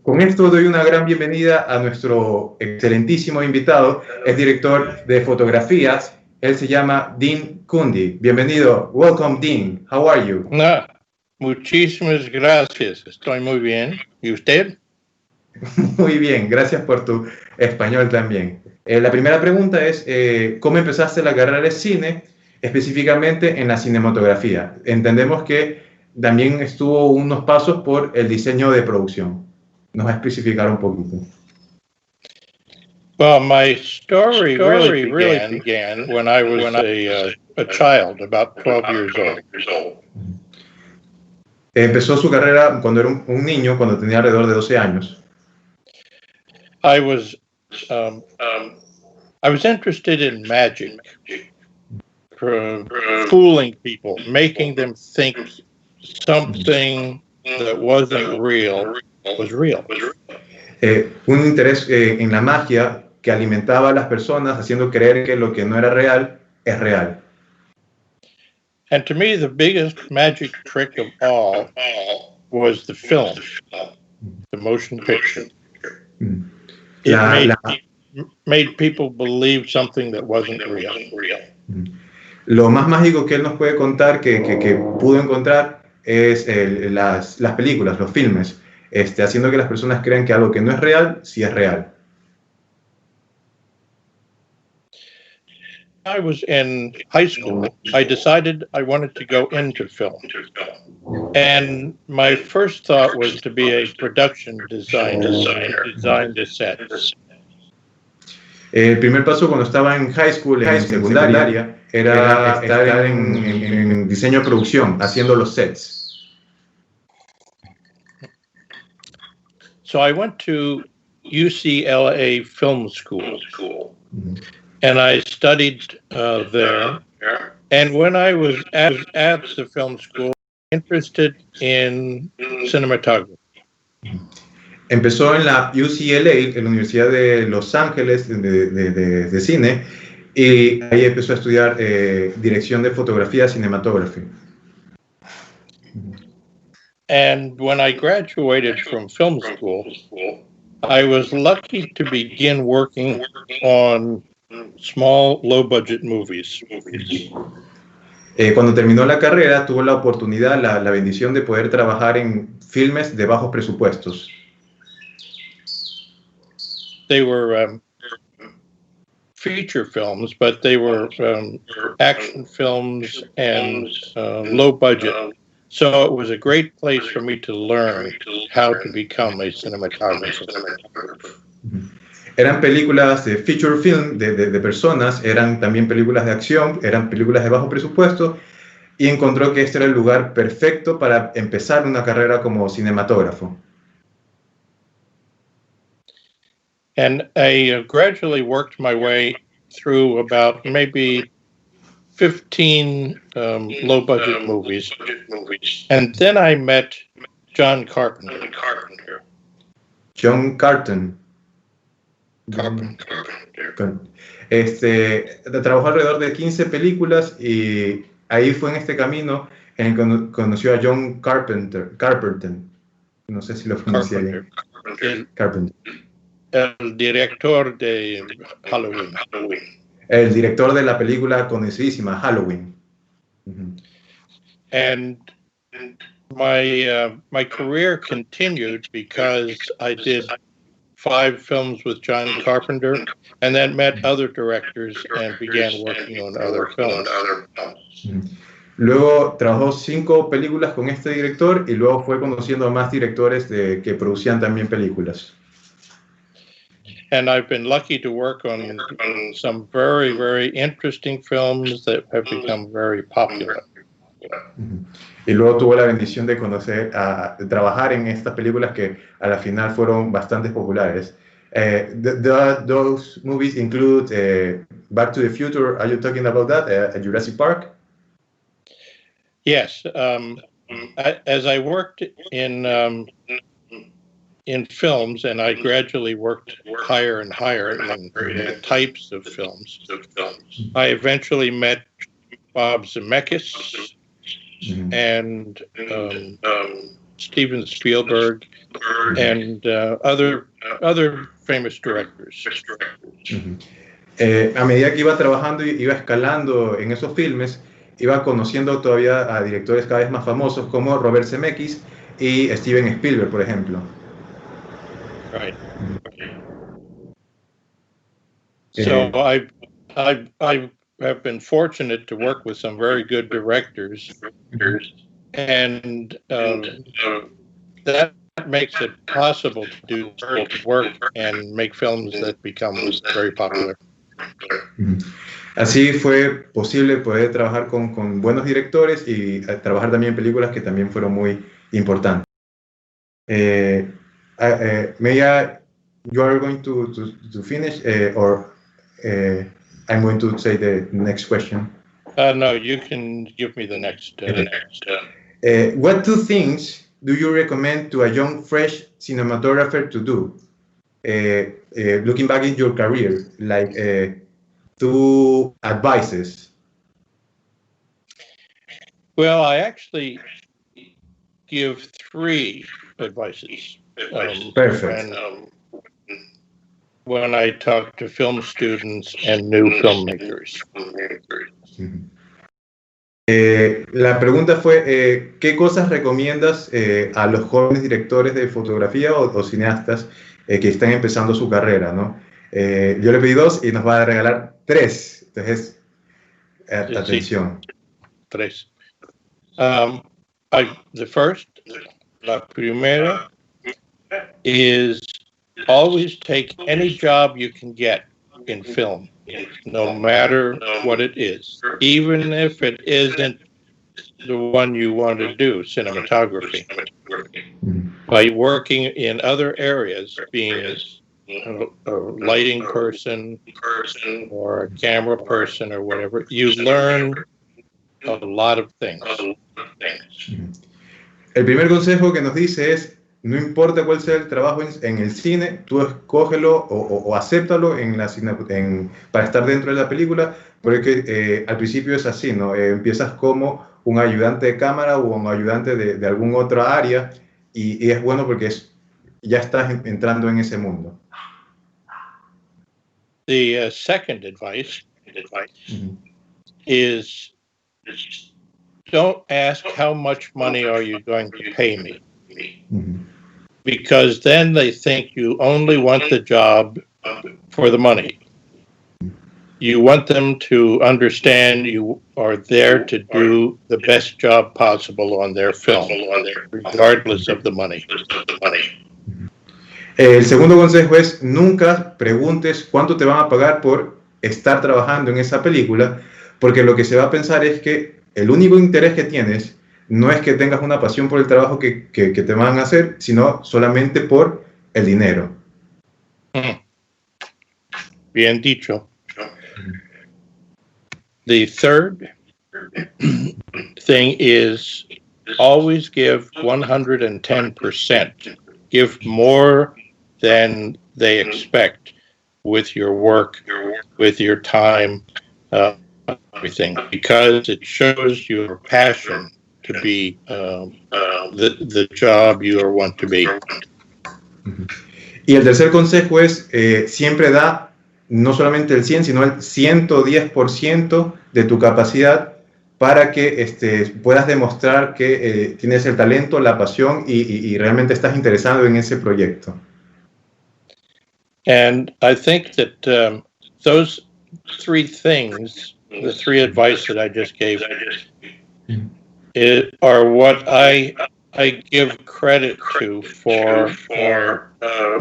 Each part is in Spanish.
Con esto doy una gran bienvenida a nuestro excelentísimo invitado, es director de fotografías. Él se llama Dean Cundey. Bienvenido. Welcome, Dean. How are you? Muchísimas gracias. Estoy muy bien. ¿Y usted? Muy bien. Gracias por tu español también. La primera pregunta es, ¿cómo empezaste la carrera de cine, específicamente en la cinematografía? Entendemos que también estuvo unos pasos por el diseño de producción. ¿Nos va a especificar un poquito? Well, my story really began when I was a child, about 12 years old. Empezó su carrera cuando era un niño, cuando tenía alrededor de 12 años. I was interested in magic, fooling people, making them think something that wasn't real was real. Un interés en la magia que alimentaba a las personas, haciendo creer que lo que no era real es real. And to me, the biggest magic trick of all was the film, the motion picture. It made people believe something that wasn't real. Lo más mágico que él nos puede contar, que pudo encontrar, es las películas, los filmes, haciendo que las personas crean que algo que no es real, sí es real. I was in high school. I decided I wanted to go into film. And my first thought was to be a production designer, design the sets. El primer paso cuando estaba en high school, en secundaria, era estar en diseño de producción, haciendo los sets. So I went to UCLA Film School. And I studied there. And when I was at the film school, interested in cinematography. Empezó en la UCLA, en la Universidad de Los Ángeles de cine, y ahí empezó a estudiar dirección de fotografía, cinematography. And when I graduated from film school, I was lucky to begin working on small, low-budget movies. Cuando terminó la carrera, tuvo la oportunidad, la bendición de poder trabajar en filmes de bajos presupuestos. They were feature films, but they were action films and low budget. So it was a great place for me to learn how to become a cinematographer. Eran películas de feature film de personas, eran también películas de acción, eran películas de bajo presupuesto, y encontró que este era el lugar perfecto para empezar una carrera como cinematógrafo. And I gradually worked my way through about maybe 15 low-budget movies. And then I met John Carpenter. John Carpenter. Trabajó alrededor de 15 películas y ahí fue en este camino en el que conoció a John Carpenter. No sé si lo pronuncié bien. Carpenter. El director de Halloween. El director de la película conocidísima Halloween. And my career continued because I did 5 films with John Carpenter, and then met other directors and began working on other films. Luego trabajó 5 películas con este director y luego fue conociendo a más directores que producían también películas. And I've been lucky to work on some very, very interesting films that have become very popular. Y luego tuvo la bendición de trabajar en estas películas que a la final fueron bastante populares. Those movies include Back to the Future. Are you talking about that? Jurassic Park? Yes. As I worked in films, and I gradually worked higher and higher in types of films, I eventually met Bob Zemeckis and Steven Spielberg, and other famous directors. Ujú. A medida que iba trabajando y iba escalando en esos filmes, iba conociendo todavía a directores cada vez más famosos como Robert Zemeckis y Steven Spielberg, por ejemplo. Right. So I have been fortunate to work with some very good directors, and that makes it possible to do work and make films that become very popular. Así fue posible poder trabajar con buenos directores y trabajar también en películas que también fueron muy importantes. You are going to finish or I'm going to say the next question. No, you can give me the next. What two things do you recommend to a young, fresh cinematographer to do? Looking back in your career, like two advices. Well, I actually give three advices. Perfect. When I talk to film students and new filmmakers. La pregunta fue, ¿qué cosas recomiendas a los jóvenes directores de fotografía o cineastas que están empezando su carrera, ¿no? Yo le pedí dos y nos va a regalar tres. Entonces, atención. Sí, tres. The first, la primera, is always take any job you can get in film, no matter what it is, even if it isn't the one you want to do, cinematography. By working in other areas, being a lighting person or a camera person or whatever, you learn a lot of things. El primer consejo que nos dice es, no importa cuál sea el trabajo en el cine, tú escógelo o acéptalo para estar dentro de la película, porque al principio es así, ¿no? Empiezas como un ayudante de cámara o un ayudante de algún otra área y es bueno porque ya estás entrando en ese mundo. The second advice is don't ask how much money are you going to pay me. Because then they think you only want the job for the money. You want them to understand you are there to do the best job possible on their film, regardless of the money. El segundo consejo es nunca preguntes cuánto te van a pagar por estar trabajando en esa película, porque lo que se va a pensar es que el único interés que tienes no es que tengas una pasión por el trabajo que te van a hacer, sino solamente por el dinero. Bien dicho. The third thing is always give 110%. Give more than they expect with your work, with your time, everything, because it shows your passion to be the job you want to be. Y el tercer consejo es siempre da no solamente el 100, sino el 110% de tu capacidad para que puedas demostrar que tienes el talento, la pasión y realmente estás interesado en ese proyecto. And I think that those three things, the three advice that I just gave, are what I give credit to for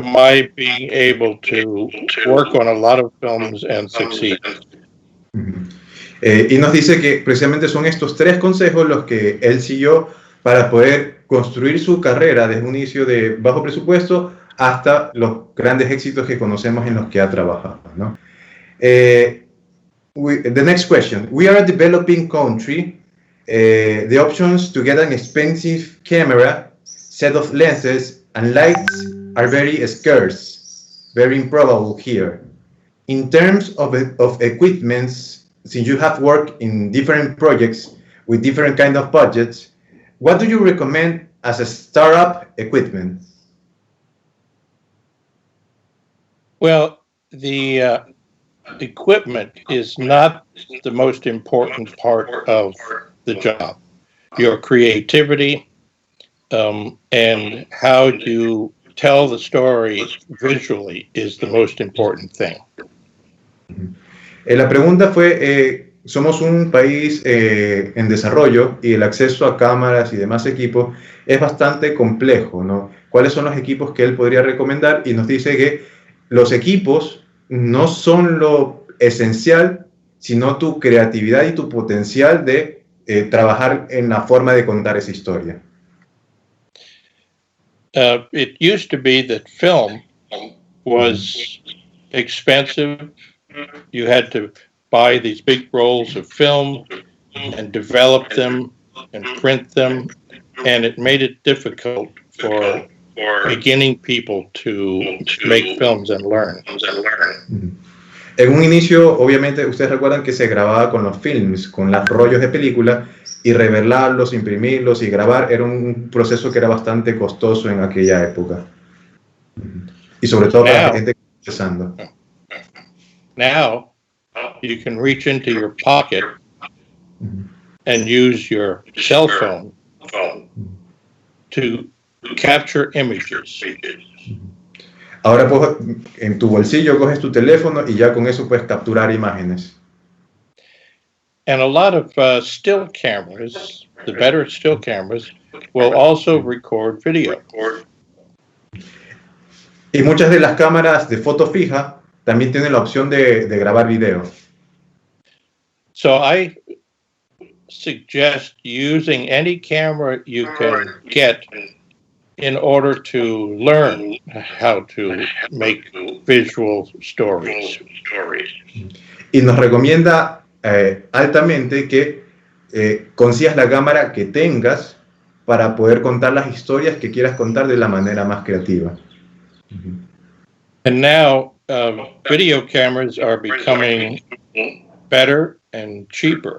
my being able to work on a lot of films and succeed. Y nos dice que precisamente son estos tres consejos los que él siguió para poder construir su carrera desde un inicio de bajo presupuesto hasta los grandes éxitos que conocemos en los que ha trabajado, ¿no? The next question. We are a developing country. The options to get an expensive camera, set of lenses, and lights are very scarce, very improbable here. In terms of equipments, since you have worked in different projects with different kind of budgets, what do you recommend as a startup equipment? Well, the equipment is not the most important part of the job. Your creativity and how you tell the story visually is the most important thing. La pregunta fue, somos un país en desarrollo y el acceso a cámaras y demás equipos es bastante complejo, ¿no? ¿Cuáles son los equipos que él podría recomendar? Y nos dice que los equipos no son lo esencial, sino tu creatividad y tu potencial de trabajar en la forma de contar esa historia. It used to be that film was expensive. You had to buy these big rolls of film and develop them and print them, and it made it difficult for beginning people to make films and learn. En un inicio, obviamente, ustedes recuerdan que se grababa con los films, con los rollos de película, y revelarlos, imprimirlos y grabar era un proceso que era bastante costoso en aquella época. Y sobre todo para la gente que está empezando. Now, you can reach into your pocket and use your cell phone to capture images. Ahora pues, en tu bolsillo coges tu teléfono y ya con eso puedes capturar imágenes. And a lot of still cameras, the better still cameras, will also record video. Y muchas de las cámaras de foto fija también tienen la opción de grabar video. So I suggest using any camera you can get in order to learn how to make visual stories. Y nos recomienda altamente que consigas la cámara que tengas para poder contar las historias que quieras contar de la manera más creativa. And now video cameras are becoming better and cheaper.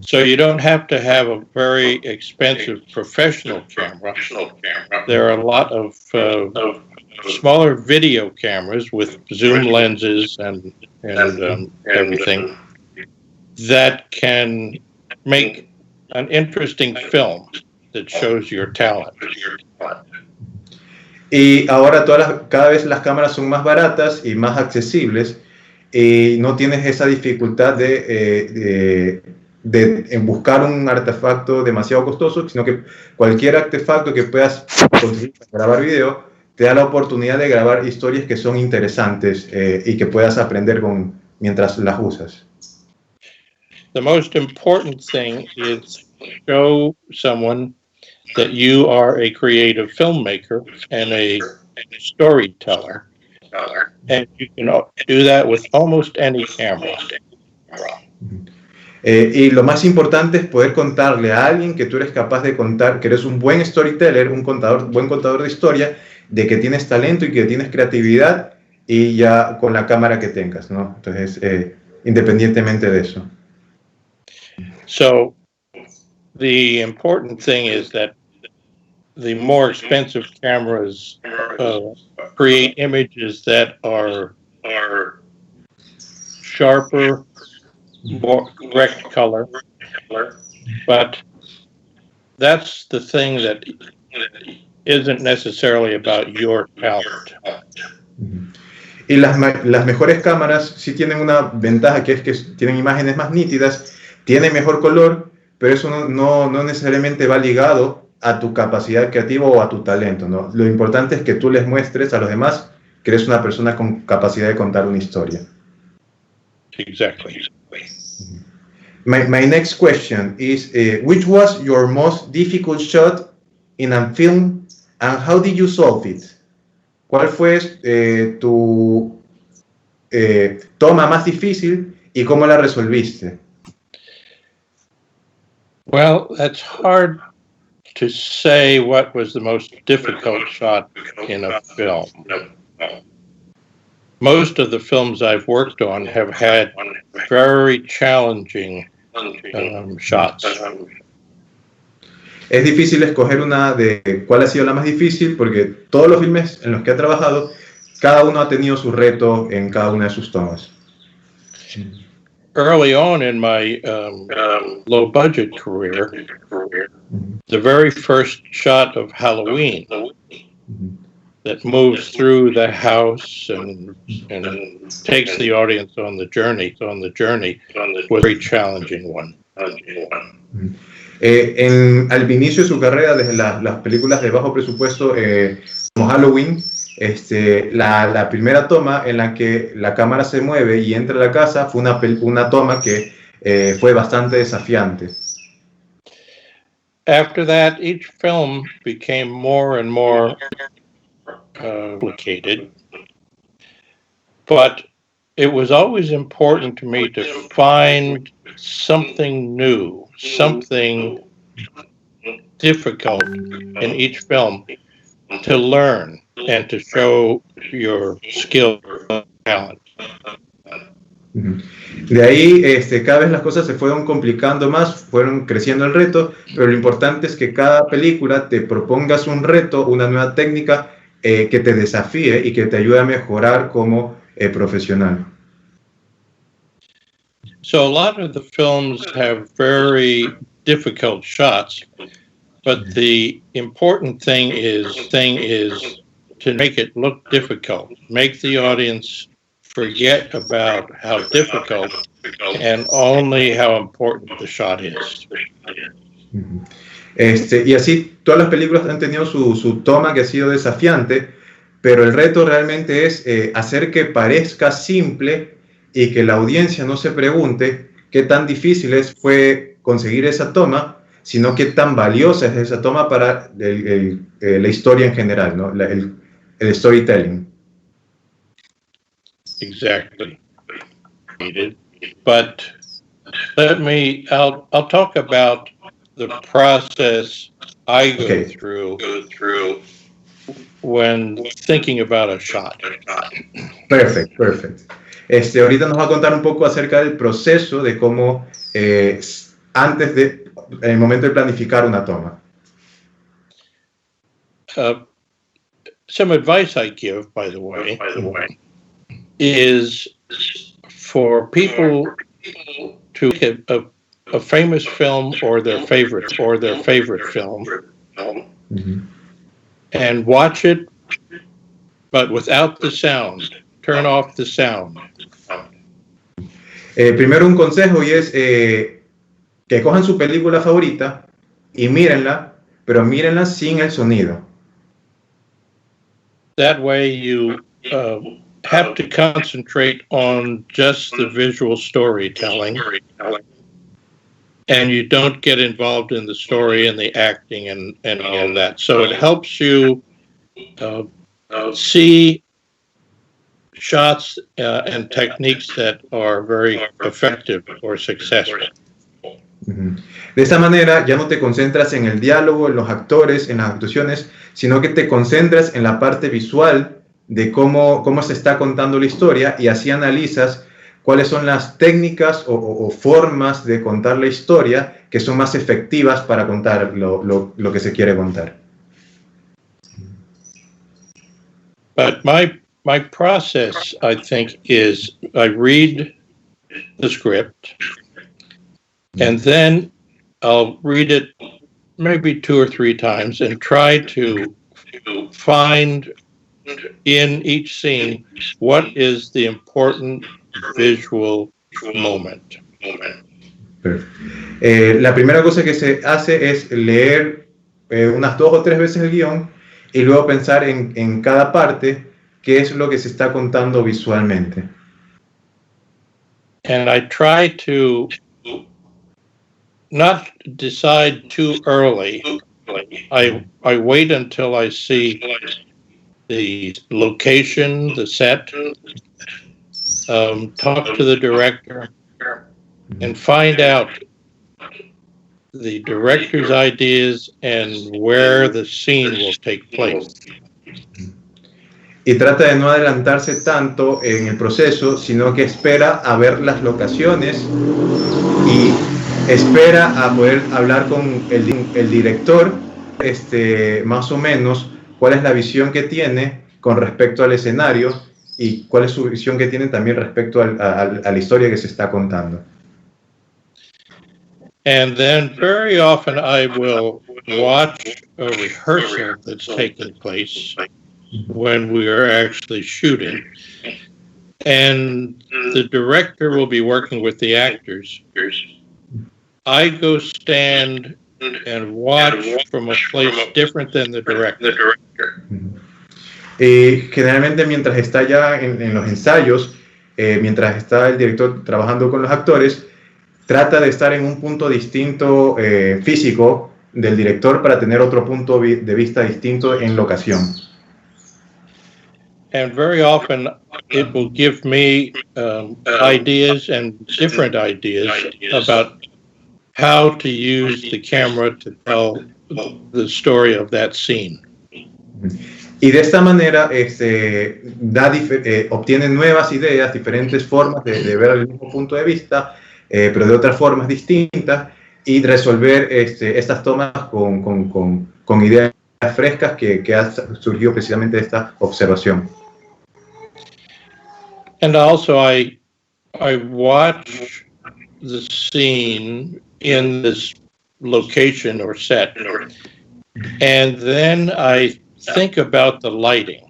So you don't have to have a very expensive professional camera. There are a lot of smaller video cameras with zoom lenses and everything that can make an interesting film that shows your talent. Y ahora cada vez las cámaras son más baratas y más accesibles y no tienes esa dificultad de buscar un artefacto demasiado costoso, sino que cualquier artefacto que puedas conseguir para grabar video te da la oportunidad de grabar historias que son interesantes y que puedas aprender mientras las usas. The most important thing is show someone that you are a creative filmmaker and a storyteller, and you can do that with almost any camera. Y lo más importante es poder contarle a alguien que tú eres capaz de contar, que eres un buen storyteller, buen contador de historia, de que tienes talento y que tienes creatividad, y ya con la cámara que tengas, ¿no? Entonces, independientemente de eso. So, the important thing is that the more expensive cameras create images that are sharper, more correct color, but that's the thing that isn't necessarily about your talent. Y las mejores cámaras sí tienen una ventaja, que es que tienen imágenes más nítidas, tienen mejor color, pero eso no necesariamente va ligado a tu capacidad creativa o a tu talento, ¿no? Lo importante es que tú les muestres a los demás que eres una persona con capacidad de contar una historia. Exactly. My next question is, which was your most difficult shot in a film and how did you solve it? ¿Cuál fue tu toma más difícil y cómo la resolviste? Well, that's hard to say what was the most difficult shot in a film. Most of the films I've worked on have had very challenging shots. Es difícil escoger una de cuál ha sido la más difícil, porque todos los filmes en los que ha trabajado, cada uno ha tenido su reto en cada una de sus tomas. Early on in my low budget career, the very first shot of Halloween that moves through the house and takes the audience on the journey was a very challenging one. Al inicio de su carrera, desde las películas de bajo presupuesto como Halloween, la primera toma en la que la cámara se mueve y entra a la casa fue una toma que fue bastante desafiante. After that, each film became more and more complicated, but it was always important to me to find something new, something difficult in each film to learn and to show your skill and talent. De ahí, cada vez las cosas se fueron complicando más, fueron creciendo el reto, pero lo importante es que cada película te propongas un reto, una nueva técnica que te desafíe y que te ayude a mejorar como profesional. So a lot of the films have very difficult shots, but the important thing is to make it look difficult, make the audience forget about how difficult and only how important the shot is. Y así todas las películas han tenido su toma que ha sido desafiante, pero el reto realmente es hacer que parezca simple y que la audiencia no se pregunte qué tan difícil fue conseguir esa toma, sino qué tan valiosa es esa toma para la historia en general, ¿no? El storytelling. Exactly. But I'll talk about the process I go through when thinking about a shot. Perfect. Ahorita nos va a contar un poco acerca del proceso de cómo antes el momento de planificar una toma. Some advice I give, by the way, is for people to get a famous film or their favorite film and watch it, but without the sound. Turn off the sound. Primero un consejo y es que cojan su película favorita y mírenla, pero mírenla sin el sonido. That way you have to concentrate on just the visual storytelling, and you don't get involved in the story and the acting and all that. So it helps you see shots and techniques that are very effective or successful. De esta manera ya no te concentras en el diálogo, en los actores, en las actuaciones, sino que te concentras en la parte visual de cómo se está contando la historia, y así analizas cuáles son las técnicas o formas de contar la historia que son más efectivas para contar lo que se quiere contar. But my process, I think, is I read the script, and then I'll read it maybe 2 or 3 times and try to find in each scene what is the important visual moment. La primera cosa que se hace es leer unas 2 o 3 veces el guión y luego pensar en cada parte qué es lo que se está contando visualmente. And I try to not decide too early. I wait until I see the location, the set, talk to the director, and find out the director's ideas and where the scene will take place. Y trata de no adelantarse tanto en el proceso, sino que espera a ver las locaciones y espera a poder hablar con el director, más o menos, cuál es la visión que tiene con respecto al escenario y cuál es su visión que tiene también respecto a la historia que se está contando. And then very often I will watch a rehearsal that's taking place when we are actually shooting. And the director will be working with the actors. I go stand and watch from a place different than the director. Generalmente mientras está ya en los ensayos, mientras está el director trabajando con los actores, trata de estar en un punto distinto físico del director para tener otro punto de vista distinto en locación. And very often it will give me ideas and different ideas about how to use the camera to tell the story of that scene. Y de esta manera obtiene nuevas ideas, diferentes formas de ver el mismo punto de vista, pero de otras formas distintas, y resolver estas tomas con ideas frescas que han surgido precisamente de esta observación. And also I watch the scene in this location or set, and then I think about the lighting.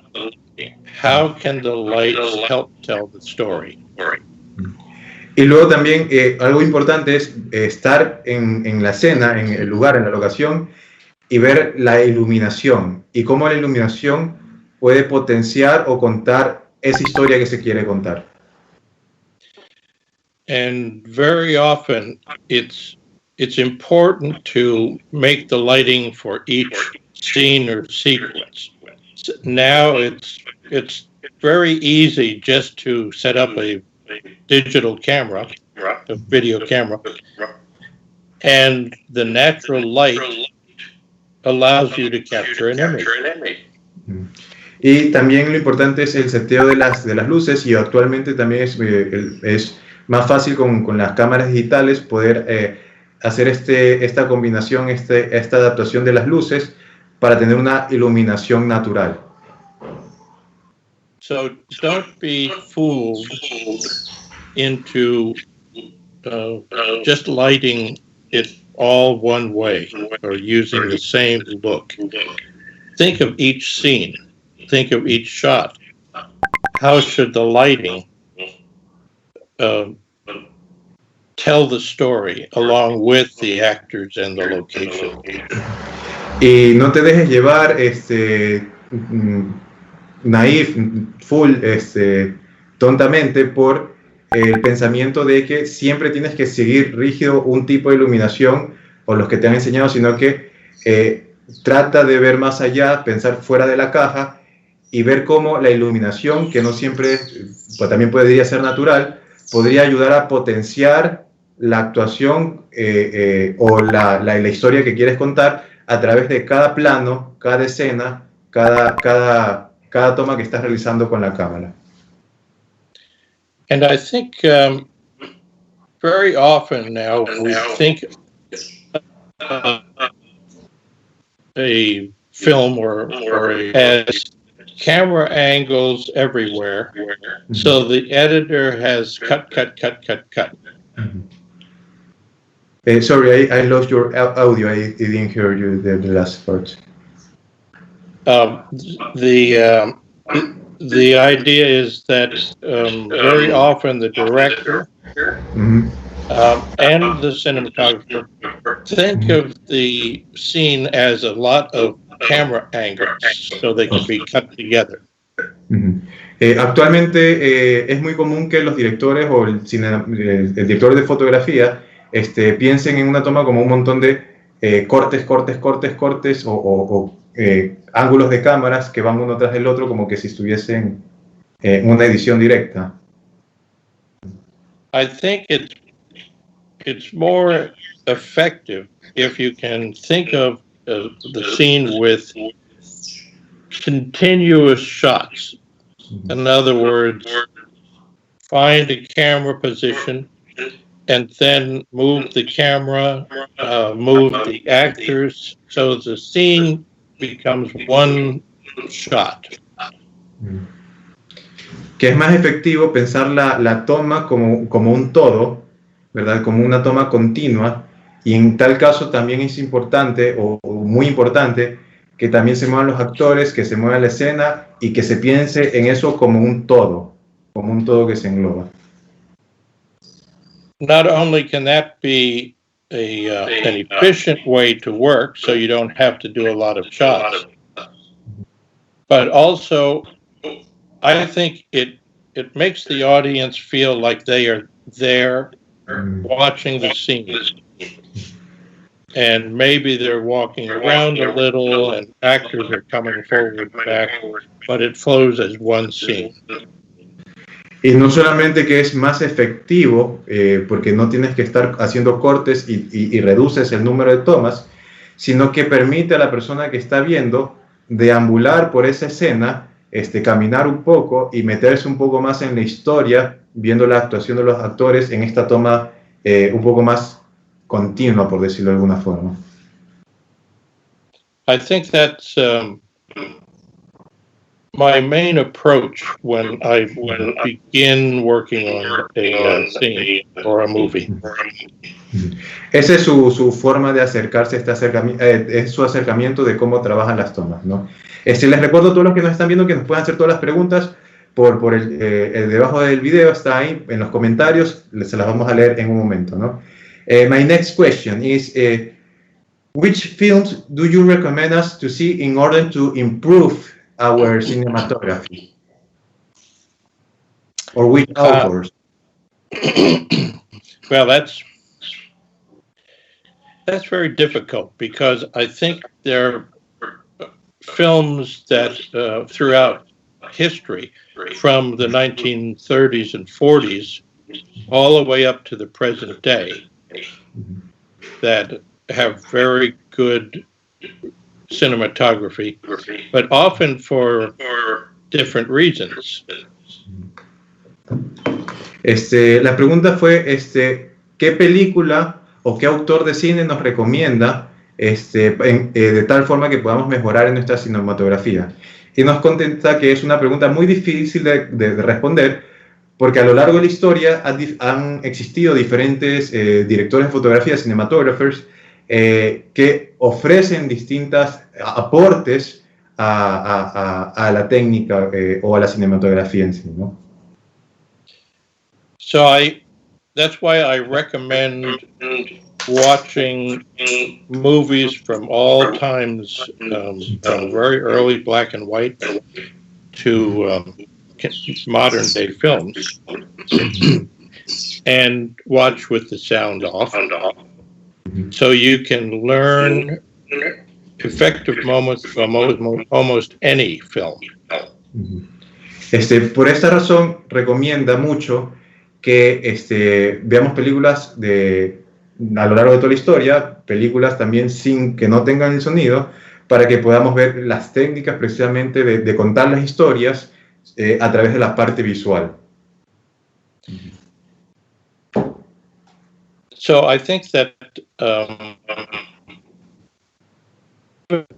How can the lights help tell the story? Y luego también algo importante es estar en la escena, en el lugar, en la locación, y ver la iluminación y cómo la iluminación puede potenciar o contar esa historia que se quiere contar. And very often it's important to make the lighting for each scene or sequence. Now it's very easy just to set up a digital camera, a video camera, and the natural light allows you to capture an image. Y también lo importante es el seteo de las luces, y actualmente también es más fácil con las cámaras digitales poder hacer esta combinación, esta adaptación de las luces para tener una iluminación natural. So don't be fooled into just lighting it all one way or using the same look. Think of each scene. Think of each shot. How should the lighting tell the story along with the actors and the location? Y no te dejes llevar naif, full, tontamente por el pensamiento de que siempre tienes que seguir rígido un tipo de iluminación o los que te han enseñado, sino que trata de ver más allá, pensar fuera de la caja y ver cómo la iluminación, que no siempre, pues también podría ser natural, podría ayudar a potenciar la actuación o la historia que quieres contar a través de cada plano, cada escena, cada toma que estás realizando con la cámara. And I think very often now we think a film or as camera angles everywhere, so the editor has cut. Sorry, I lost your audio. I didn't hear you the last part. The idea is that very often the director and the cinematographer think of the scene as a lot of camera angles, so they can be cut together. Actualmente es muy común que los directores o el director de fotografía piensen en una toma como un montón de cortes o ángulos de cámaras que van uno tras del otro, como que si estuviesen en una edición directa. I think it's more effective if you can think of the scene with continuous shots. In other words, find a camera position and then move the camera, move the actors, so the scene becomes one shot. Que es más efectivo pensar la toma como un todo, ¿verdad? Como una toma continua, y en tal caso también es importante, o muy importante, que también se muevan los actores, que se mueva la escena, y que se piense en eso como un todo que se engloba. Not only can that be an efficient way to work, so you don't have to do a lot of shots, but also I think it makes the audience feel like they are there watching the scene. And maybe they're walking around a little and actors are coming forward and back, but it flows as one scene. Y no solamente que es más efectivo, porque no tienes que estar haciendo cortes y reduces el número de tomas, sino que permite a la persona que está viendo deambular por esa escena, caminar un poco y meterse un poco más en la historia, viendo la actuación de los actores en esta toma un poco más continua, por decirlo de alguna forma. I think that's my main approach when I begin working on a scene or a movie. Esa es su forma de acercarse a es su acercamiento de cómo trabajan las tomas, ¿no? Les recuerdo a todos los que nos están viendo que nos puedan hacer todas las preguntas por el debajo del video, está ahí en los comentarios, se las vamos a leer en un momento, ¿no? My next question is, which films do you recommend us to see in order to improve our cinematography? Or which authors? Well, that's very difficult because I think there are films that throughout history, from the 1930s and 40s all the way up to the present day, that have very good cinematography, but often for different reasons. La pregunta fue, ¿qué película o qué autor de cine nos recomienda de tal forma que podamos mejorar en nuestra cinematografía? Y nos contesta que es una pregunta muy difícil de responder, porque a lo largo de la historia han existido diferentes directores de fotografía, cinematógrafos, que ofrecen distintos aportes a la técnica o a la cinematografía en sí, ¿no? So that's why I recommend watching movies from all times, from very early black and white to modern day films, and watch with the sound off, so you can learn effective moments from almost any film. Por esta razón recomienda mucho que veamos películas a lo largo de toda la historia, películas también sin que no tengan el sonido, para que podamos ver las técnicas precisamente de contar las historias a través de la parte visual. So I think that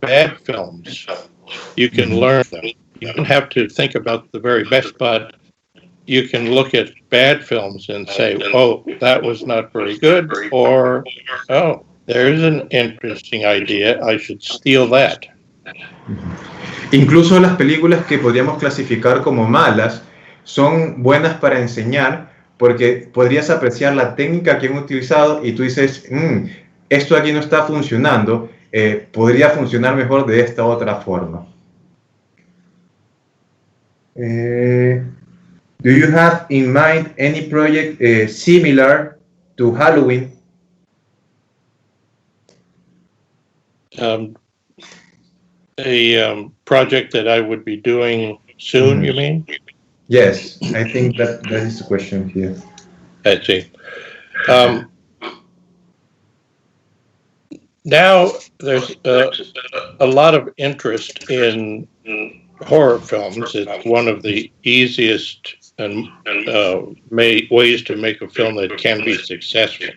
bad films, you can learn them. You don't have to think about the very best, but you can look at bad films and say, oh, that was not very good, or, oh, there's an interesting idea, I should steal that. Incluso las películas que podríamos clasificar como malas son buenas para enseñar, porque podrías apreciar la técnica que han utilizado y tú dices, esto aquí no está funcionando, podría funcionar mejor de esta otra forma. Do you have in mind any project similar to Halloween? A project that I would be doing soon, you mean? Yes, I think that is the question here. I see. Now there's a lot of interest in horror films. It's one of the easiest and ways to make a film that can be successful.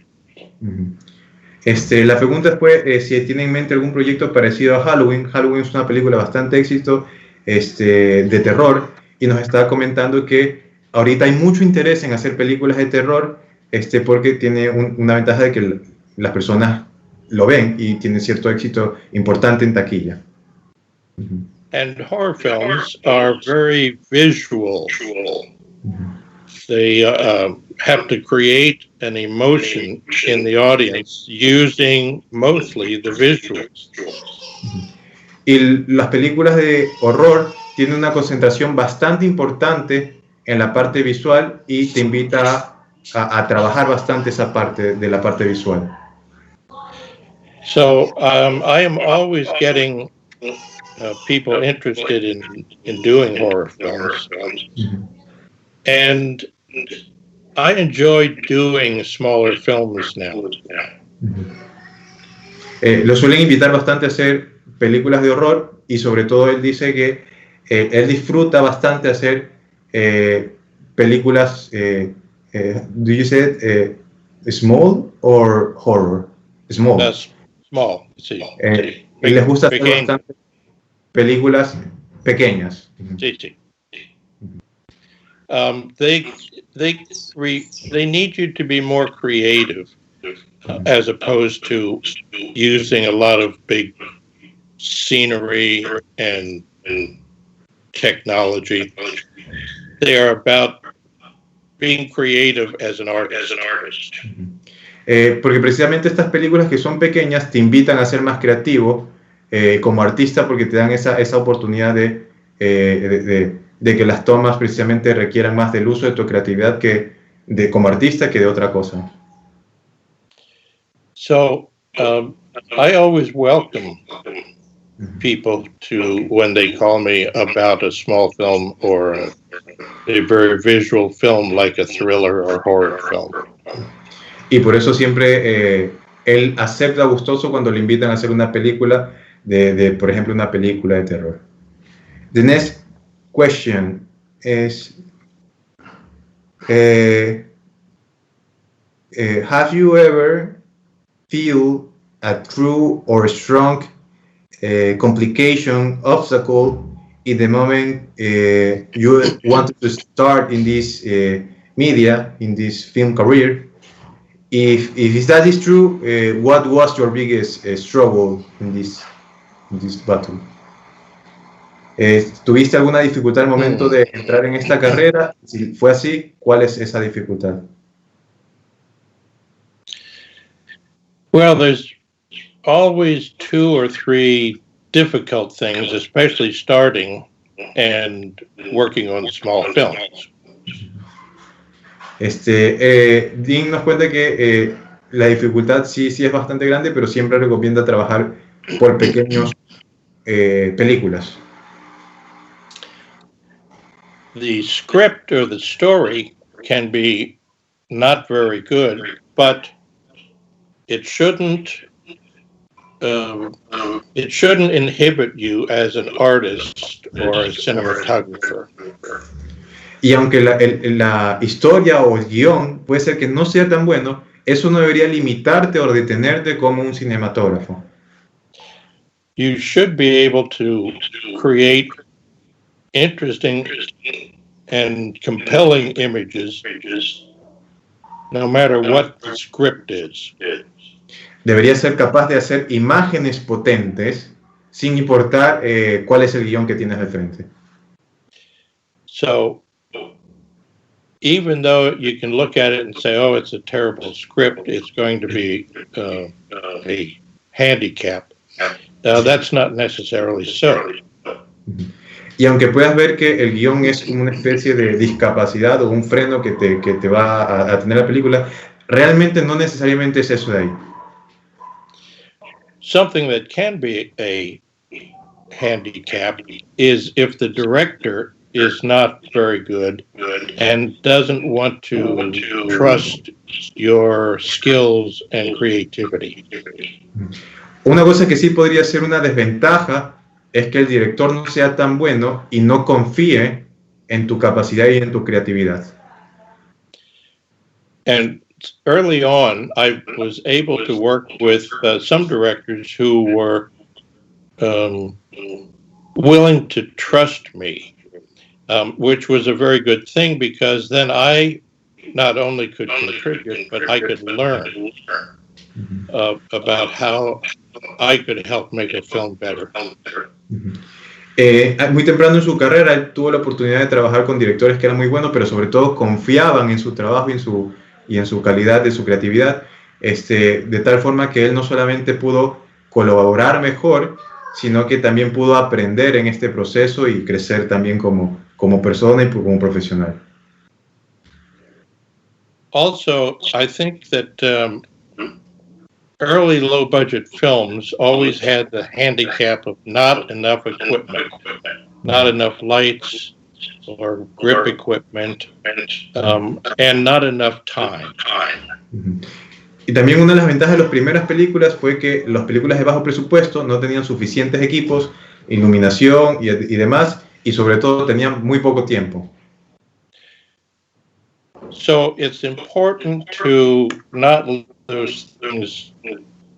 La pregunta fue si tiene en mente algún proyecto parecido a Halloween. Halloween es una película bastante éxito de terror, y nos estaba comentando que ahorita hay mucho interés en hacer películas de terror porque tiene una ventaja de que las personas lo ven y tiene cierto éxito importante en taquilla. And horror films are very visual. They have to create an emotion in the audience using mostly the visuals. Y las películas de horror tienen una concentración bastante importante en la parte visual y te invita a trabajar bastante esa parte de la parte visual. So I am always getting people interested in doing horror films. And I enjoy doing smaller films now. Lo suelen invitar bastante a hacer películas de horror, y sobre todo él dice que él disfruta bastante hacer películas, do you say small or horror? Small. Small, sí. Les gusta hacer bastante películas pequeñas. Sí, sí. They need you to be more creative as opposed to using a lot of big scenery and technology. They are about being creative as an artist. Porque precisamente estas películas que son pequeñas te invitan a ser más creativo como artista, porque te dan esa oportunidad de que las tomas precisamente requieran más del uso de tu creatividad como artista que de otra cosa. So I always welcome people to when they call me about a small film or a very visual film like a thriller or horror film. Y por eso siempre él acepta gustoso cuando le invitan a hacer una película por ejemplo, una película de terror. The next question is, have you ever feel a true or strong complication, obstacle in the moment you wanted to start in this media, in this film career? If that is true, what was your biggest struggle in this battle? ¿Tuviste alguna dificultad al momento de entrar en esta carrera? Si fue así, ¿cuál es esa dificultad? Well, there's always 2 or 3 difficult things, especially starting and working on small films. Dean nos cuenta que la dificultad sí es bastante grande, pero siempre recomienda trabajar por pequeños películas. The script or the story can be not very good, but it shouldn't inhibit you as an artist or a cinematographer. Y aunque la historia o el guión puede ser que no sea tan bueno, eso no debería limitarte o detenerte como un cinematógrafo. You should be able to create interesting and compelling images no matter what the script is. Debería ser capaz de hacer imágenes potentes sin importar cuál es el guión que tienes de frente. So, even though you can look at it and say, oh, it's a terrible script, it's going to be a handicap. That's not necessarily so. Y aunque puedas ver que el guión es una especie de discapacidad o un freno que te va a tener la película, realmente no necesariamente es eso de ahí. Something that can be a handicap is if the director is not very good and doesn't want to trust your skills and creativity. Una cosa que sí podría ser una desventaja es que el director no sea tan bueno y no confíe en tu capacidad y en tu creatividad. And early on, I was able to work with some directors who were willing to trust me, which was a very good thing, because then I not only could contribute, but I could learn about how I could help make a film better. Muy temprano en su carrera, él tuvo la oportunidad de trabajar con directores que eran muy buenos, pero sobre todo confiaban en su trabajo y en su calidad de su creatividad, de tal forma que él no solamente pudo colaborar mejor, sino que también pudo aprender en este proceso y crecer también como persona y como profesional. Also, I think that early low-budget films always had the handicap of not enough equipment, not enough lights or grip equipment, and not enough time. Y también una de las ventajas de las primeras películas fue que las películas de bajo presupuesto no tenían suficientes equipos, iluminación y demás, y sobre todo tenían muy poco tiempo. So it's important to not let those things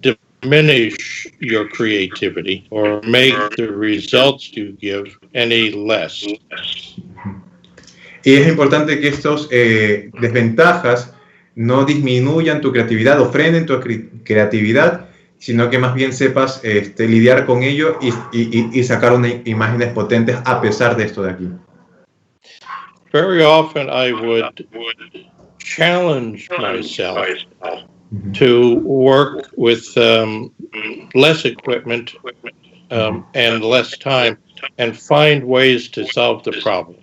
diminish your creativity or make the results you give any less. Y es importante que estos desventajas no disminuyan tu creatividad o frenen tu creatividad, sino que más bien sepas lidiar con ello y sacar imágenes potentes a pesar de esto de aquí. Very often I would challenge myself to work with less equipment and less time and find ways to solve the problem.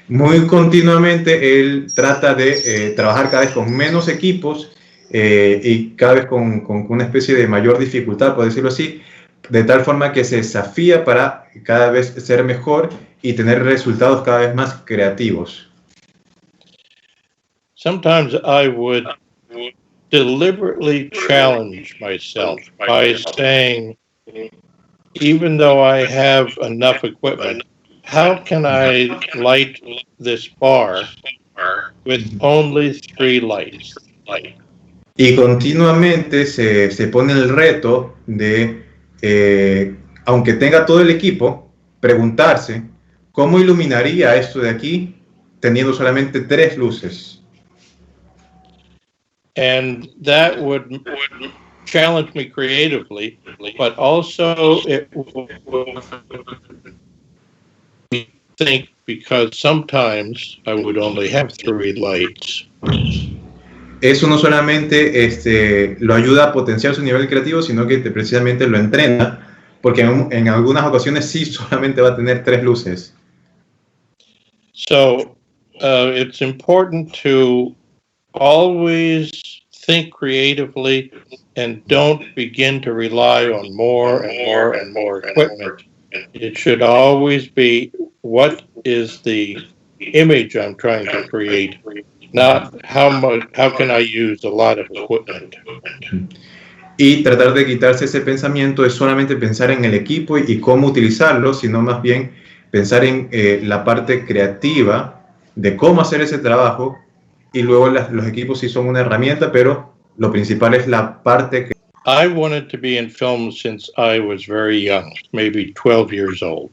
Muy continuamente él trata de trabajar cada vez con menos equipos y cada vez con una especie de mayor dificultad, por decirlo así, de tal forma que se desafía para cada vez ser mejor y tener resultados cada vez más creativos. Sometimes I would deliberately challenge myself by saying, even though I have enough equipment, how can I light this bar with only 3 lights? Y continuamente se pone el reto de, aunque tenga todo el equipo, preguntarse, ¿cómo iluminaría esto de aquí teniendo solamente 3 luces? And that would challenge me creatively, but also it would think, because sometimes I would only have 3 lights. Eso no solamente lo ayuda a potenciar su nivel creativo, sino que precisamente lo entrena, porque en algunas ocasiones sí solamente va a tener 3 luces. So it's important to always think creatively and don't begin to rely on more and more and more equipment. It should always be, what is the image I'm trying to create, not how can I use a lot of equipment. Y tratar de quitarse ese pensamiento de solamente pensar en el equipo y cómo utilizarlo, sino más bien pensar en la parte creativa de cómo hacer ese trabajo, y luego los equipos sí son una herramienta, pero lo principal es la parte que... I wanted to be in film since I was very young, maybe 12 years old.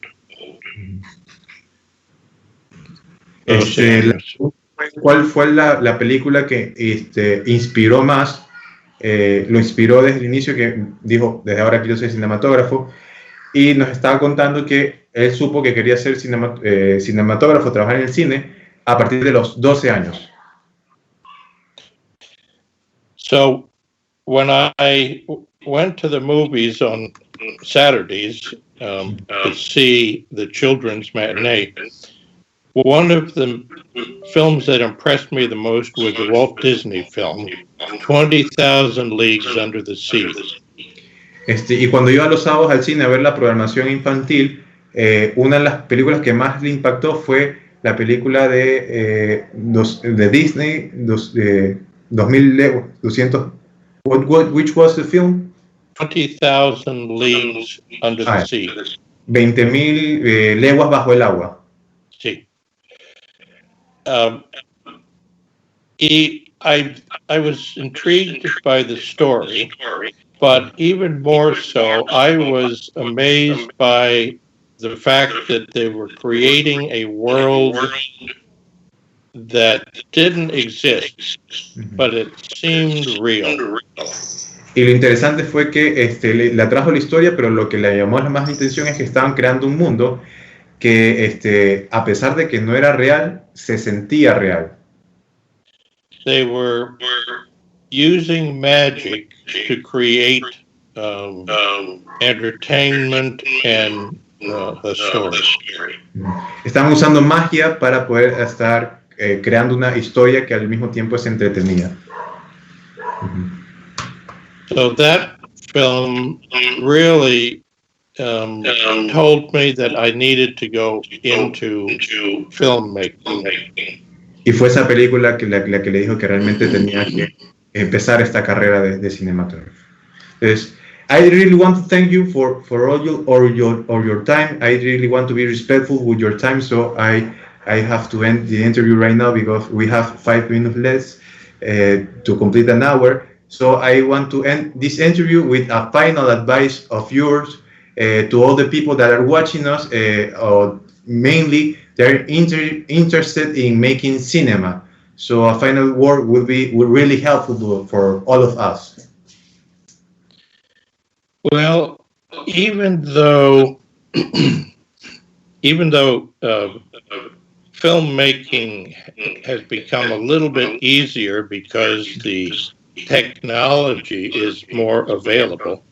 ¿Cuál fue la película que inspiró más? Lo inspiró desde el inicio, que dijo, desde ahora quiero ser cinematógrafo, y nos estaba contando que él supo que quería ser cinematógrafo, trabajar en el cine, a partir de los 12 años. So when I went to the movies on Saturdays to see the children's matinee, one of the films that impressed me the most was the Walt Disney film, 20,000 Leagues Under the Sea. Y cuando iba los sábados al cine a ver la programación infantil, una de las películas que más le impactó fue la película de Disney, 200, which was the film? 20,000 Leagues Under the Sea. 20,000 leguas bajo el agua. Sí. um, I was intrigued by the story, but even more so, I was amazed by the fact that they were creating a world that didn't exist, but it seemed real. Y lo interesante fue que le atrajo la historia, pero lo que le llamó más la atención es que estaban creando un mundo que, a pesar de que no era real, se sentía real. They were using magic to create entertainment and a story. Estaban usando magia para poder estar creando una historia que al mismo tiempo es entretenida. So that film really told me that I needed to go into filmmaking. Y fue esa película que la que le dijo que realmente tenía que empezar esta carrera de cinematógrafo. Entonces, I really want to thank you for all your time. I really want to be respectful with your time, so I have to end the interview right now because we have 5 minutes less to complete an hour. So I want to end this interview with a final advice of yours to all the people that are watching us, mainly they're interested in making cinema. So a final word would be really helpful for all of us. Well, even though filmmaking has become a little bit easier because the technology is more available,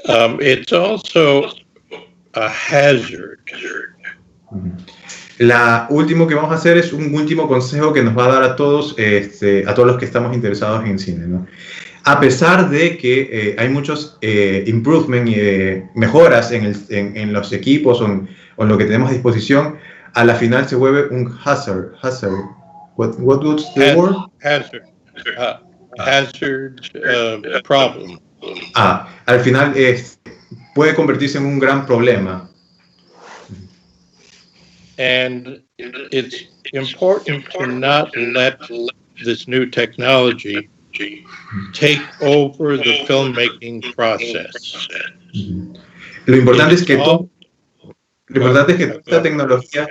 it's also a hazard. La último que vamos a hacer es un último consejo que nos va a dar a todos los que estamos interesados en cine, ¿no? A pesar de que hay muchos mejoras en los equipos o en lo que tenemos a disposición, a la final se vuelve un hazard. What was the word? Hazard problem. Al final puede convertirse en un gran problema. And it's important to not let this new technology take over the filmmaking process. Lo importante es que esta tecnología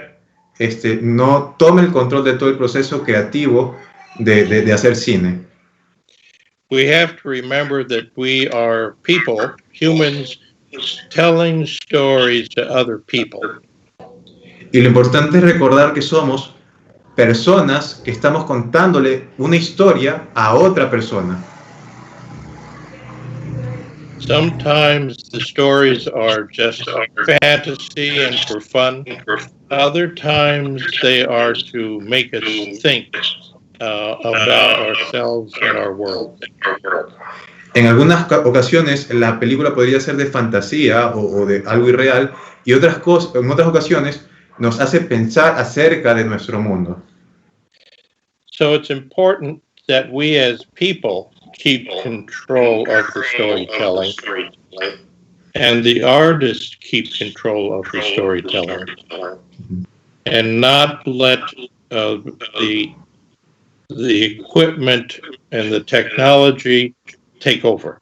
no tome el control de todo el proceso creativo de hacer cine. We have to remember that we are people, humans, telling stories to other people. Y lo importante es recordar que somos personas que estamos contándole una historia a otra persona. Sometimes the stories are just fantasy and for fun. Other times they are to make us think about ourselves and our world. En algunas ocasiones la película podría ser de fantasía o de algo irreal y en otras ocasiones nos hace pensar acerca de nuestro mundo. So it's important that we as people keep control of the storytelling and the artists keep control of the storytelling and not let the equipment and the technology take over.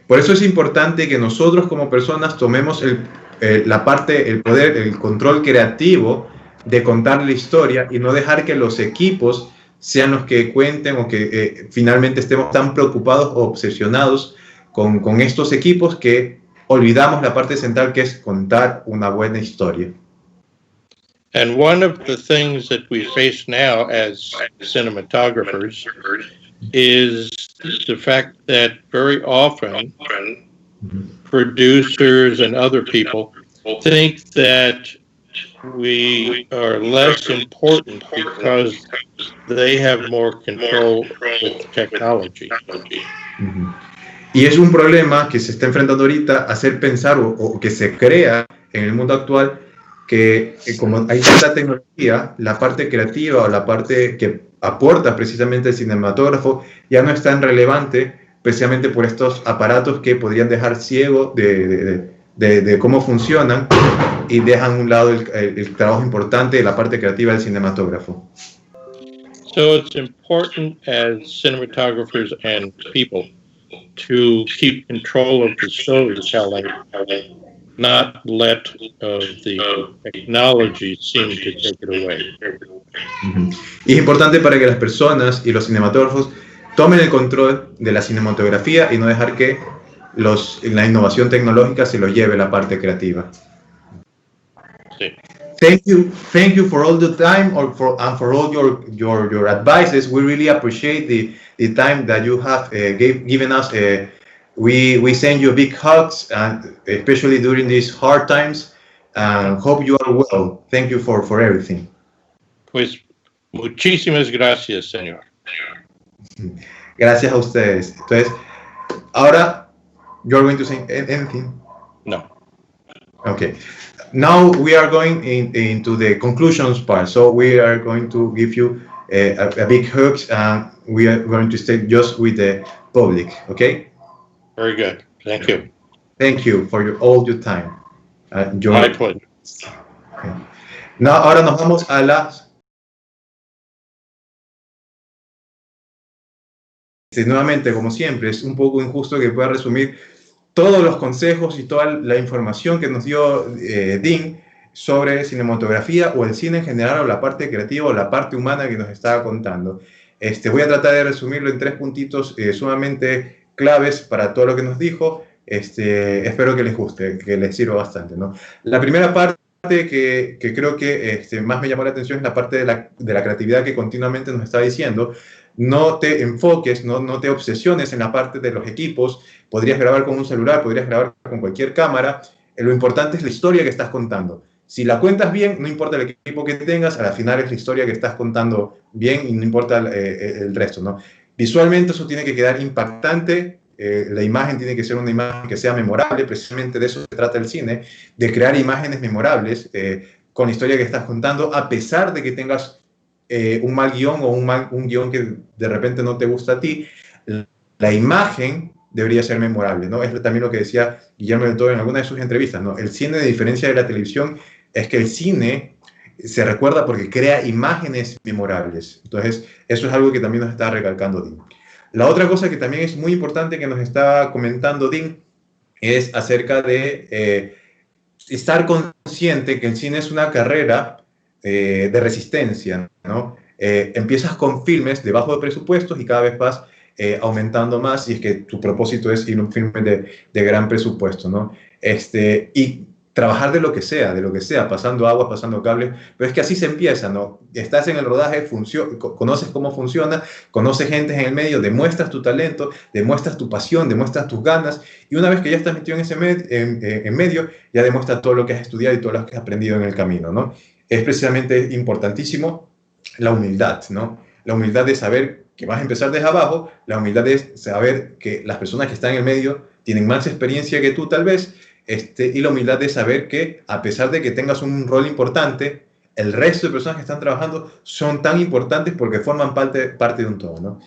Por eso es importante que nosotros como personas tomemos la parte, el poder, el control creativo de contar la historia y no dejar que los equipos sean los que cuenten o que finalmente estemos tan preocupados o obsesionados con estos equipos que olvidamos la parte central que es contar una buena historia. And one of the things that we face now as cinematographers is the fact that very often producers and other people think that we are less important because they have more control with technology. Y es un problema que se está enfrentando ahorita, hacer pensar o que se crea en el mundo actual que como hay tanta tecnología, la parte creativa o la parte que aporta precisamente el cinematógrafo ya no es tan relevante precisamente por estos aparatos que podrían dejar ciego de cómo funcionan y dejan a un lado el trabajo importante de la parte creativa del cinematógrafo. So it's important as cinematographers and people to keep control of the storytelling, not let the technology seem to take it away. Y es importante para que las personas y los cinematógrafos tomen el control de la cinematografía y no dejar que la innovación tecnológica se lo lleve la parte creativa. Sí. Thank you for all the time and for all your advices. We really appreciate the time that you have given us. We send you big hugs, and especially during these hard times. Hope you are well. Thank you for everything. Pues muchísimas gracias, señor. Gracias a ustedes. Entonces, ahora, you're going to say anything? No. Okay. Now we are going into the conclusions part. So we are going to give you a big hug, and we are going to stay just with the public. Okay? Very good. Thank you. Thank you for all your time. My pleasure. Okay. Now, ahora nos vamos a las... Nuevamente, como siempre, es un poco injusto que pueda resumir todos los consejos y toda la información que nos dio Dean sobre cinematografía o el cine en general, o la parte creativa o la parte humana que nos estaba contando. Voy a tratar de resumirlo en 3 puntitos sumamente claves para todo lo que nos dijo. Espero que les guste, que les sirva bastante, ¿no? La primera parte que creo que más me llamó la atención es la parte de la creatividad que continuamente nos está diciendo. No te enfoques, no te obsesiones en la parte de los equipos. Podrías grabar con un celular, podrías grabar con cualquier cámara. Lo importante es la historia que estás contando. Si la cuentas bien, no importa el equipo que tengas, al final es la historia que estás contando bien y no importa el resto, ¿no? Visualmente eso tiene que quedar impactante. La imagen tiene que ser una imagen que sea memorable. Precisamente de eso se trata el cine, de crear imágenes memorables con la historia que estás contando, a pesar de que tengas un mal guión o un guión que de repente no te gusta a ti. La imagen debería ser memorable, ¿no? Es también lo que decía Guillermo del Toro en alguna de sus entrevistas, ¿no? El cine, de diferencia de la televisión, es que el cine se recuerda porque crea imágenes memorables. Entonces, eso es algo que también nos está recalcando Dean. La otra cosa que también es muy importante que nos está comentando Dean es acerca de estar consciente que el cine es una carrera de resistencia, ¿no? Empiezas con filmes de bajo presupuestos y cada vez vas aumentando más, y es que tu propósito es ir a un filme de gran presupuesto, ¿no? Y trabajar de lo que sea, pasando aguas, pasando cables, pero es que así se empieza, ¿no? Estás en el rodaje, conoces cómo funciona, conoces gente en el medio, demuestras tu talento, demuestras tu pasión, demuestras tus ganas, y una vez que ya estás metido en ese en medio, ya demuestras todo lo que has estudiado y todo lo que has aprendido en el camino, ¿no? Es precisamente importantísimo la humildad, ¿no? La humildad de saber que vas a empezar desde abajo, la humildad de saber que las personas que están en el medio tienen más experiencia que tú tal vez, y la humildad de saber que a pesar de que tengas un rol importante, el resto de personas que están trabajando son tan importantes porque forman parte de un todo, ¿no?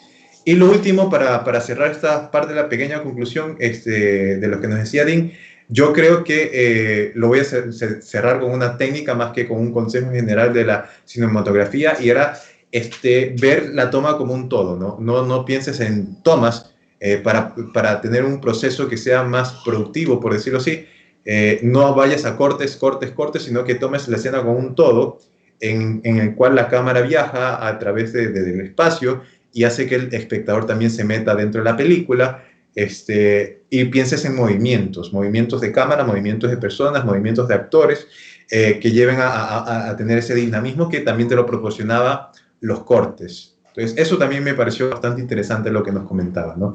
Y lo último, para cerrar esta parte de la pequeña conclusión de lo que nos decía Dean, yo creo que lo voy a cerrar con una técnica más que con un consejo general de la cinematografía, y era ver la toma como un todo, ¿no? No pienses en tomas para tener un proceso que sea más productivo, por decirlo así. No vayas a cortes, sino que tomes la escena como un todo en el cual la cámara viaja a través del espacio y hace que el espectador también se meta dentro de la película. Y pienses en movimientos de cámara, movimientos de personas, movimientos de actores que lleven a tener ese dinamismo que también te lo proporcionaba los cortes. Entonces, eso también me pareció bastante interesante lo que nos comentaba, ¿no?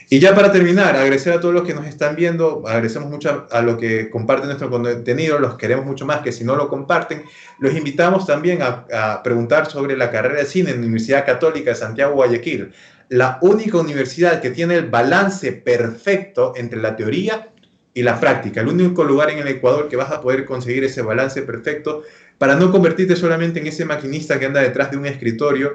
Y ya para terminar, agradecer a todos los que nos están viendo, agradecemos mucho a los que comparten nuestro contenido, los queremos mucho más que si no lo comparten. Los invitamos también a preguntar sobre la carrera de cine en la Universidad Católica de Santiago, Guayaquil, la única universidad que tiene el balance perfecto entre la teoría y la práctica, el único lugar en el Ecuador que vas a poder conseguir ese balance perfecto para no convertirte solamente en ese maquinista que anda detrás de un escritorio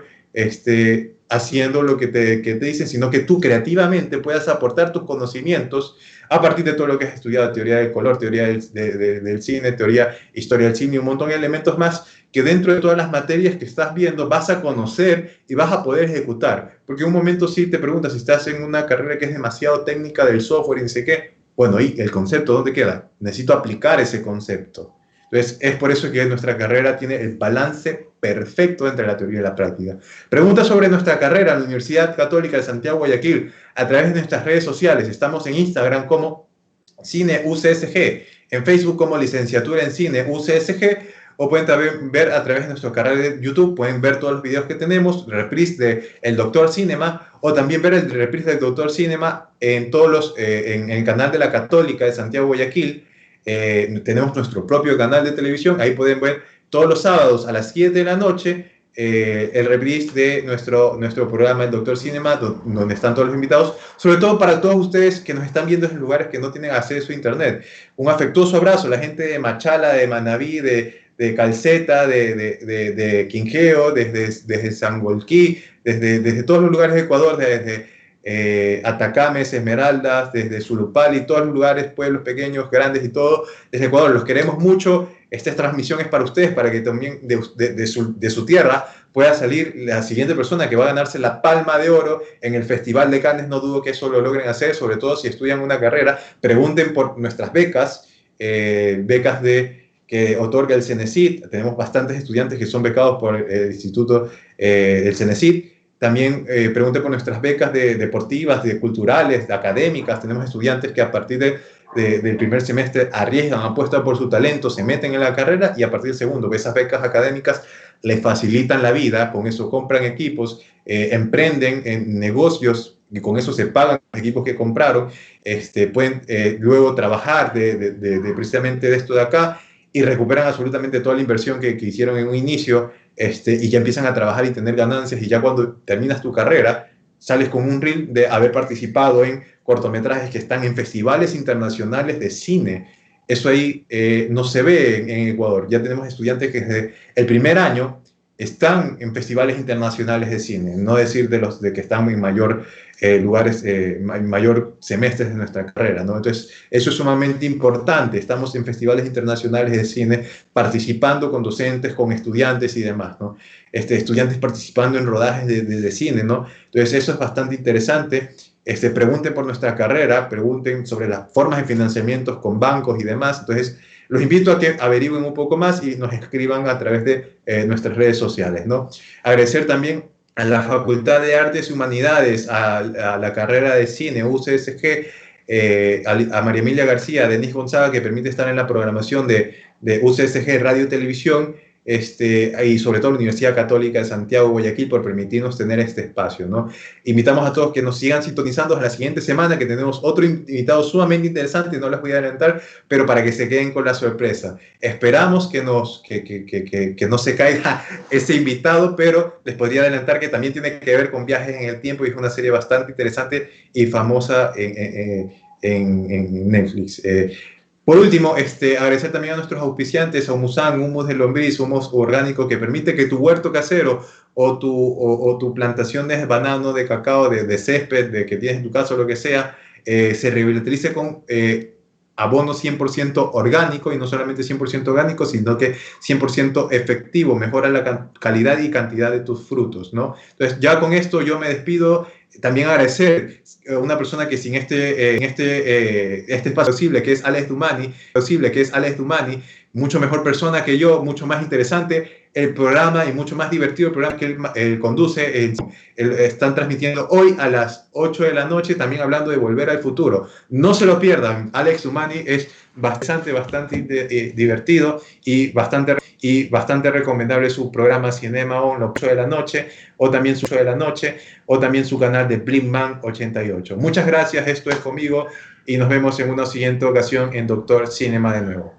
haciendo lo que te dicen, sino que tú creativamente puedas aportar tus conocimientos a partir de todo lo que has estudiado, teoría del color, teoría del cine, teoría, historia del cine, un montón de elementos más que dentro de todas las materias que estás viendo vas a conocer y vas a poder ejecutar. Porque en un momento sí te preguntas si estás en una carrera que es demasiado técnica del software y no sé qué. Bueno, ¿y el concepto dónde queda? Necesito aplicar ese concepto. Entonces, es por eso que nuestra carrera tiene el balance perfecto entre la teoría y la práctica. Pregunta sobre nuestra carrera en la Universidad Católica de Santiago, Guayaquil, a través de nuestras redes sociales. Estamos en Instagram como Cine UCSG, en Facebook como Licenciatura en Cine UCSG, o pueden también ver a través de nuestro canal de YouTube, pueden ver todos los videos que tenemos, reprise de El Doctor Cinema, o también ver el reprise del Doctor Cinema en en el canal de la Católica de Santiago, Guayaquil. Tenemos nuestro propio canal de televisión, ahí pueden ver todos los sábados a las 7 de la noche el reprise de nuestro programa El Doctor Cinema, donde están todos los invitados, sobre todo para todos ustedes que nos están viendo en lugares que no tienen acceso a internet. Un afectuoso abrazo a la gente de Machala, de Manabí, de Calceta, de Quinqueo, desde Sangolquí, desde todos los lugares de Ecuador, desde Atacames, Esmeraldas, desde Zulupali, todos los lugares, pueblos pequeños, grandes y todo, desde Ecuador. Los queremos mucho. Esta transmisión es para ustedes, para que también de su tierra pueda salir la siguiente persona que va a ganarse la Palma de Oro en el Festival de Cannes. No dudo que eso lo logren hacer, sobre todo si estudian una carrera. Pregunten por nuestras becas, becas que otorga el CENESID. Tenemos bastantes estudiantes que son becados por el Instituto del CENESID. También pregunte por nuestras becas deportivas, culturales, académicas. Tenemos estudiantes que a partir del primer semestre arriesgan, apuestan por su talento, se meten en la carrera y a partir del segundo, esas becas académicas les facilitan la vida. Con eso compran equipos, emprenden en negocios y con eso se pagan los equipos que compraron. Pueden luego trabajar precisamente de esto de acá y recuperan absolutamente toda la inversión que hicieron en un inicio. Y ya empiezan a trabajar y tener ganancias, y ya cuando terminas tu carrera sales con un reel de haber participado en cortometrajes que están en festivales internacionales de cine. Eso ahí no se ve en Ecuador. Ya tenemos estudiantes que desde el primer año están en festivales internacionales de cine, no decir de los que están en mayor lugares, mayor semestres de nuestra carrera, ¿no? Entonces, eso es sumamente importante. Estamos en festivales internacionales de cine, participando con docentes, con estudiantes y demás, ¿no? Estudiantes participando en rodajes de cine, ¿no? Entonces, eso es bastante interesante. Pregunten por nuestra carrera, pregunten sobre las formas de financiamientos con bancos y demás. Entonces, los invito a que averigüen un poco más y nos escriban a través de nuestras redes sociales, ¿no? Agradecer también a la Facultad de Artes y Humanidades, a la carrera de cine UCSG, a María Emilia García, a Denis Gonzaga, que permite estar en la programación de UCSG Radio y Televisión, y sobre todo la Universidad Católica de Santiago, Guayaquil, por permitirnos tener este espacio, ¿no? Invitamos a todos que nos sigan sintonizando la siguiente semana, que tenemos otro invitado sumamente interesante, no les voy a adelantar, pero para que se queden con la sorpresa. Esperamos que no se caiga ese invitado, pero les podría adelantar que también tiene que ver con viajes en el tiempo, y es una serie bastante interesante y famosa en Netflix. Por último, agradecer también a nuestros auspiciantes, a Humusan, humus de lombriz, humus orgánico, que permite que tu huerto casero o tu plantación de banano, de cacao, de césped, que tienes en tu casa o lo que sea, se revitalice con abono 100% orgánico, y no solamente 100% orgánico, sino que 100% efectivo, mejora la calidad y cantidad de tus frutos, ¿no? Entonces, ya con esto yo me despido. También agradecer a una persona que sin este espacio posible, que es Alex Dumani, mucho mejor persona que yo, mucho más interesante el programa y mucho más divertido el programa que él conduce. Están transmitiendo hoy a las 8 de la noche, también hablando de Volver al Futuro. No se lo pierdan. Alex Dumani es bastante divertido y bastante recomendable su programa Cinema On, las 8 de la noche, o también su canal de Blinkman 88. Muchas gracias, esto es conmigo, y nos vemos en una siguiente ocasión en Doctor Cinema de nuevo.